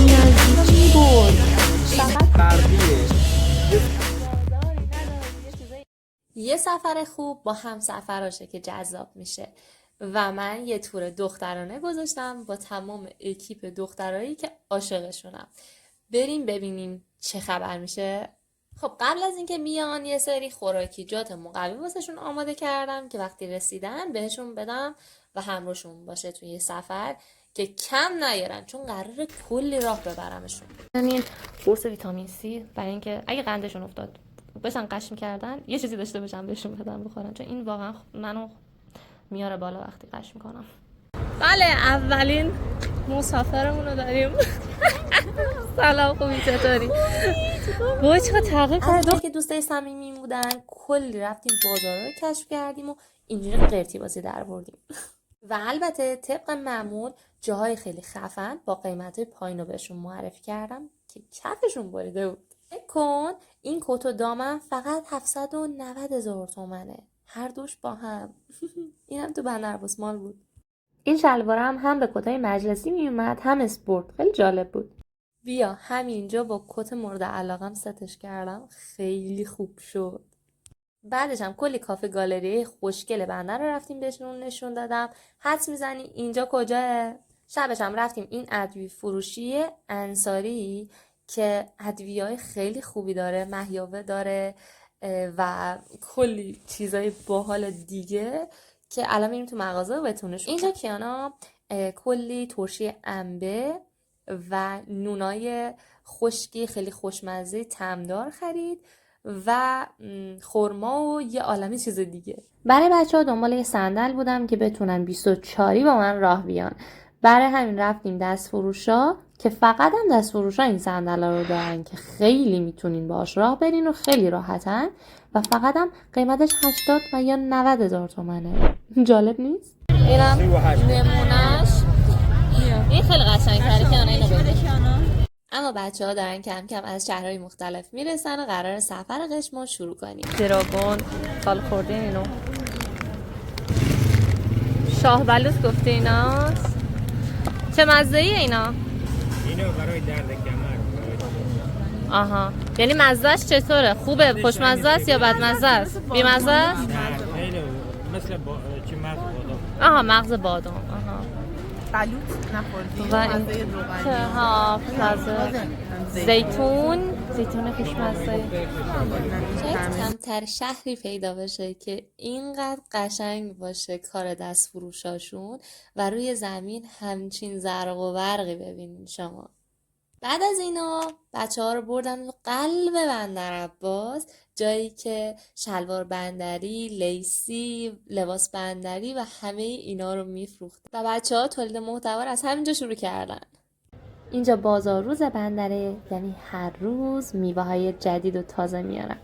نزدیکی بود. یه سفر خوب با هم سفراشه که جذاب میشه و من یه تور دخترانه گذاشتم با تمام اکیپ دخترایی که عاشقشونم. بریم ببینیم چه خبر میشه. خب قبل از اینکه بیان یه سری خوراکیجات مقوی واسهشون آماده کردم که وقتی رسیدن بهشون بدم و همراهشون باشه توی یه سفر که کم نیارن، چون قراره کلی راه ببرمشون. یعنی قرص ویتامین سی برای اینکه اگه قندشون افتاد بشن قش می‌کردن یه چیزی داشته باشم بهشون بدم بخورن، چون این واقعا منو میاره بالا وقتی قش میکنم. بله اولین مسافرمون رو داریم. سلام، خوبی چطوری؟ وای چقدر تغییر کرد. که دوستای صمیمی بودن کلی رفتیم بازارا رو کشف کردیم و اینجوری قرتی بازی در بردیم. و البته طبق معمول جاهای خیلی خفن با قیمت‌های پایین رو بهشون معرفی کردم که کفشون بریده بود. فکر کن این کت و دامن فقط 790,000 تومنه، هر دوش با هم. اینم تو بندرعباس مال بود. این شلوارم هم به کتای مجلسی میومد هم اسپورت، خیلی جالب بود. بیا همینجا با کت مورد علاقم ستش کردم، خیلی خوب شد. بعدش هم کلی کافه گالری خوشگل بندر رو رفتیم بهشون نشون دادم. حدس میزنی اینجا کجاه؟ شبش هم رفتیم این ادویه فروشی انصاری که ادویه‌های خیلی خوبی داره، مهیاوه داره و کلی چیزای باحال دیگه که الان میریم تو مغازه و بهتونش. اینجا کیانا کلی ترشی انبه و نونای خشکی خیلی خوشمزه طعمدار خرید و خرما و یه عالمه چیز دیگه. برای بچه‌ها دنبال یه صندل بودم که بتونن 24 با من راه بیان. برای همین رفتیم دست فروشا که فقط هم دست فروشا این صندلا رو دارن که خیلی میتونین باهاش راه برین و خیلی راحتن و فقط هم قیمتش 80 و یا 90,000 تومنه. جالب نیست؟ اینم نمونهش. این خیلی قشنگ‌تره که اینو ببین. اما بچه‌ها دارن کم کم از شهرهای مختلف میرسن و قرار سفر قشمون شروع کنیم. دراگون فال خورده اینو. شاه بلوط گفته ایناست. چه مزه‌ایه اینا؟ اینو برای درد کمر. آها. یعنی مزه‌اش چطوره؟ خوبه؟ خوشمزه است یا بدمزه است؟ بی‌مزه است؟ خیلی مثل چی مغز بادام. آها مغز بادام. آها. بلوط نخوردی؟ و این که ها زیتون خوشمزه. شاید کمتر شهری پیدا بشه که اینقدر قشنگ باشه کار دست فروشاشون و روی زمین همچین زرق و برقی ببینین شما. بعد از اینا بچه ها رو بردن قلب بندرعباس، جایی که شلوار بندری، لیسی، لباس بندری و همه اینا رو میفروخت و بچه ها تولید محتوا از همینجا شروع کردن. اینجا بازار روز بندره، یعنی هر روز میوه های جدید و تازه میارن.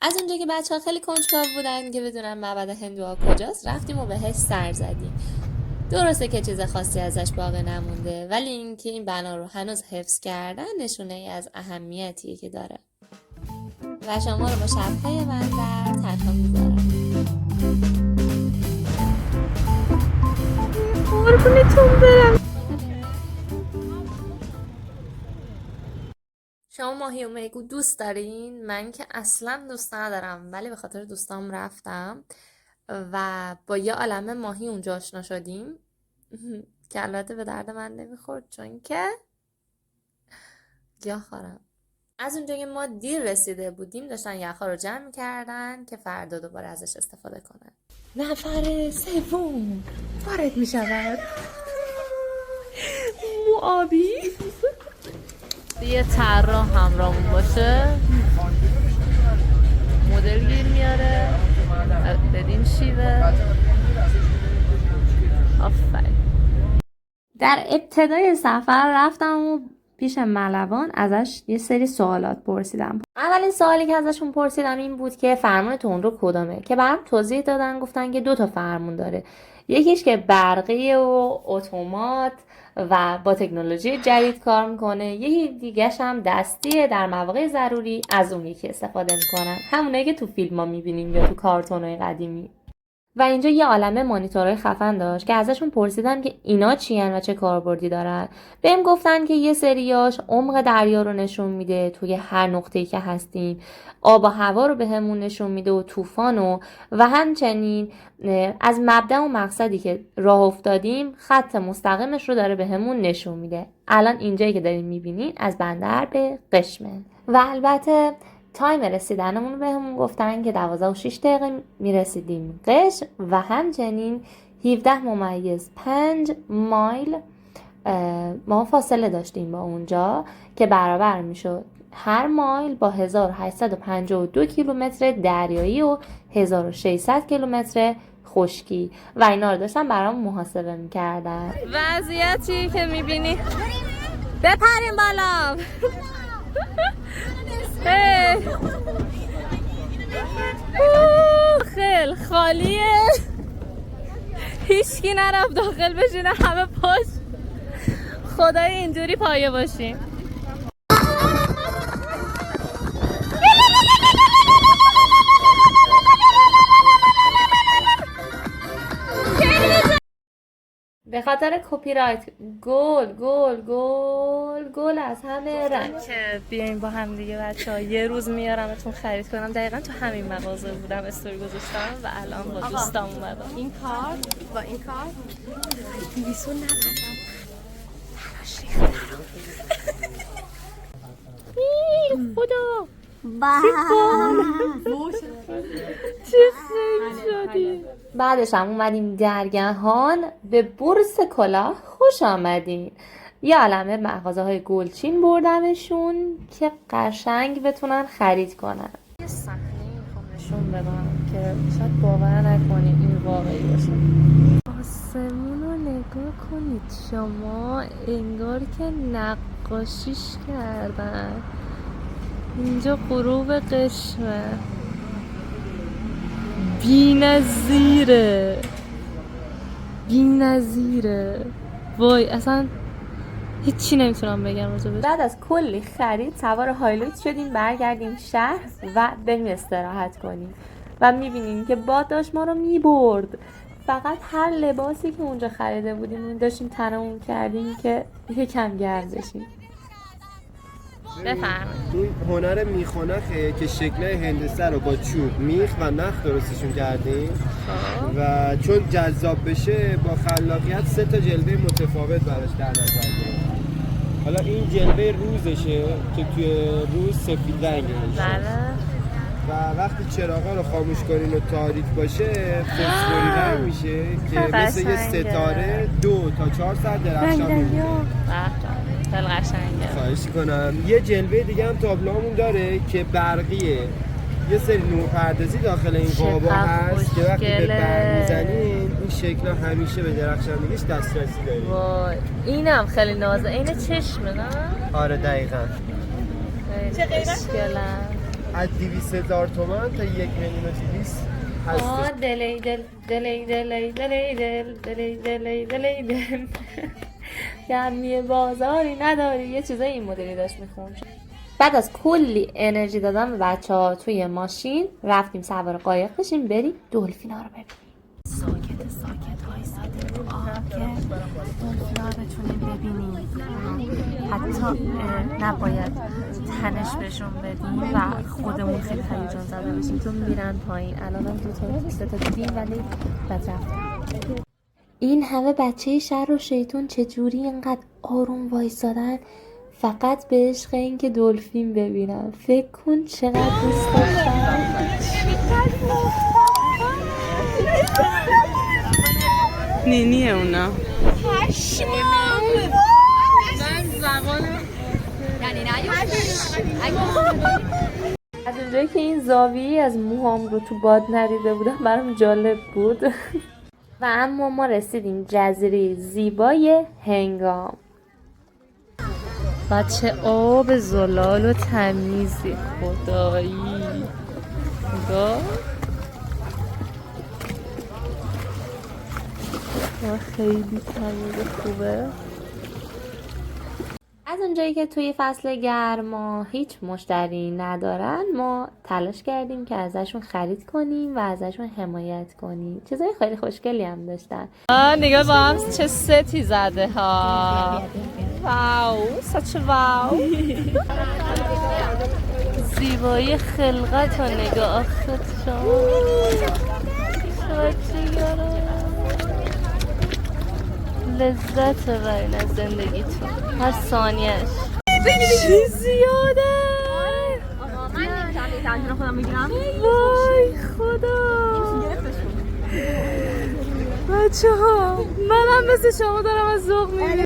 از اونجا که بچه ها خیلی کنجکاو بودن که بدونن معبد هندوها کجاست، رفتیم و بهش سر زدیم. درسته که چیز خاصی ازش باقی نمونده، ولی اینکه این بنا رو هنوز حفظ کردن نشونه ای از اهمیتیه که داره. و شما رو با شب‌های بندر تنها میذارم. قربونتون برم. شما ماهی و میگو دوست دارین؟ من که اصلا دوست ندارم، ولی به خاطر دوستام رفتم و با یه عالمه ماهی اونجا آشنا شدیم که البته به درد من نمیخورد چون که گیاه خورم. از اونجا که ما دیر رسیده بودیم داشتن یخها رو جمع می‌کردن که فردا دوباره ازش استفاده کنن. نفر سوم وارد می‌شود. موآبی یه طراح همراهمون باشه، مدل گیر میاره بدین شیوه. آفرین. در ابتدای سفر رفتم و پیش ملوان ازش یه سری سوالات پرسیدم. اولین سوالی که ازشون پرسیدم این بود که فرمان تندرو کدامه، که برام توضیح دادن. گفتن که 2 تا فرمون داره، یکیش که برقی و اتومات و با تکنولوژی جدید کار میکنه. یکی دیگه‌ش هم دستیه، در مواقع ضروری از اون یکی استفاده میکنن، همونایی که تو فیلم ها میبینیم یا تو کارتونای قدیمی. و اینجا یه عالمه مانیتورهای خفن داشت که ازشون پرسیدم که اینا چی هن و چه کاربردی دارن. بهم گفتن که یه سریاش عمق دریا رو نشون میده توی هر نقطه‌ای که هستیم، آب و هوا رو بهمون نشون میده و طوفانو، و همچنین از مبدأ و مقصدی که راه افتادیم خط مستقیمش رو داره بهمون نشون میده. الان اینجایی که دارین میبینین از بندر به قشمه. و البته تایم رسیدنمون بهمون گفتن که 12:06 میرسیدیم قشم و همچنین 17.5 مایل ما فاصله داشتیم با اونجا که برابر میشد هر مایل با 1852 کیلومتر دریایی و 1600 کیلومتر خشکی و اینا رو داشتن برام محاسبه میکردن. وضعیتی که میبینی بپریم بالا. خیلی خالیه، هیچکی نرفت داخل بشینه، همه پاش. خدای اینجوری پایه باشیم. به خاطر کپی رایت گل از همه رنگ که بیاین با هم دیگه بچه‌ها یه روز میارمتون خرید کنم. دقیقا تو همین مغازه بودم استوری گذاشتم و الان با دوستام اومدم. این کار با این کار 290 براش ریختم. خدا چه خیلی شدی. بعدش هم اومدیم درگهان. به بورس کلاه خوش آمدین. یه عالمه مغازه های گلچین بردمشون که قشنگ بتونن خرید کنن. یه صحنه میخوام نشون بدم که شاید باور نکنید این واقعی باشه. آسمون رو نگاه کنید شما، انگار که نقاشیش کردن. اینجا غروب قشمه، بی‌نظیره. وای اصلا هیچی نمیتونم بگم راجبش. بعد از کلی خرید سوار هایلوکس شدیم برگردیم شهر و بریم استراحت کنیم و میبینیم که باد داشت ما رو میبرد. فقط هر لباسی که اونجا خریده بودیم داشتیم تنمون کردیم که یکم گرم بشیم. بفرمایید. این هنر میخونخه که شکل هندسه رو با چوب، میخ و نخ درستشون کردیم و چون جذاب بشه با خلاقیت 3 جلوه متفاوت براش در نظر گرفتیم. حالا این جلوه روزشه که توی روز سفید رنگه و وقتی چراغا رو خاموش کنین و تاریک باشه فسفوری رنگ میشه که مثل یه ستاره 2 تا 4 ساعت درخشان میمونه. خیلی قشنگه. خواهش کنم. یه جلوه دیگه هم تابلومون داره که برقیه. یه سری نورپردازی داخل این قابا هست که وقتی به برق میزنین این شکل همیشه به درخشندگیش دسترسی داریم. وای اینم خیلی نازه. این چشمه نه؟ آره دقیقاً. چه قیمتیه؟ از 200,000 تومان تا 1,200,000 هست. دل گرمی بازاری نداری. یه چیزای این مدلی داشت میخون. بعد از کلی انرژی دادن به بچه‌ها توی ماشین رفتیم سوار قایق بشیم بریم دلفینا رو ببینیم. ساکت وایسادیم رو آب که دلفینا رو بتونیم ببینیم. حتی نباید تنش بهشون بدیم و خودمون خیلی هیجان زده بشیم چون میرن پایین. الان هم 2 تا دیدیم ولی بعد رفتیم. این همه بچه شر و شیطون چجوری اینقدر آروم وایسادن فقط به عشق این که دلفین ببینن. فکر کن چقدر دوست داشتن. نینیه اونا. از اونجایی که این زاویه از موهام رو تو باد ندیده بودم برام جالب بود. و اما ما رسیدیم جزیره زیبای هنگام. و چه آب زلال و تمیزی خدایی. نگاه خیلی تمیز خوبه. از اونجایی که توی فصل گرما هیچ مشتری ندارن، ما تلاش کردیم که ازشون خرید کنیم و ازشون حمایت کنیم. چیزای خیلی خوشگلی هم داشتن. نگاه با هم چه ستی زده ها. واو، such واو. زیبایی خلقت رو نگاه لذت برین از زندگیتون هر ثانیهش. چی زیاده. من نمیتونم یه تنجون خودم میگیرم. وای خدا بچه ها، منم مثل شما دارم از ذوق میبینم.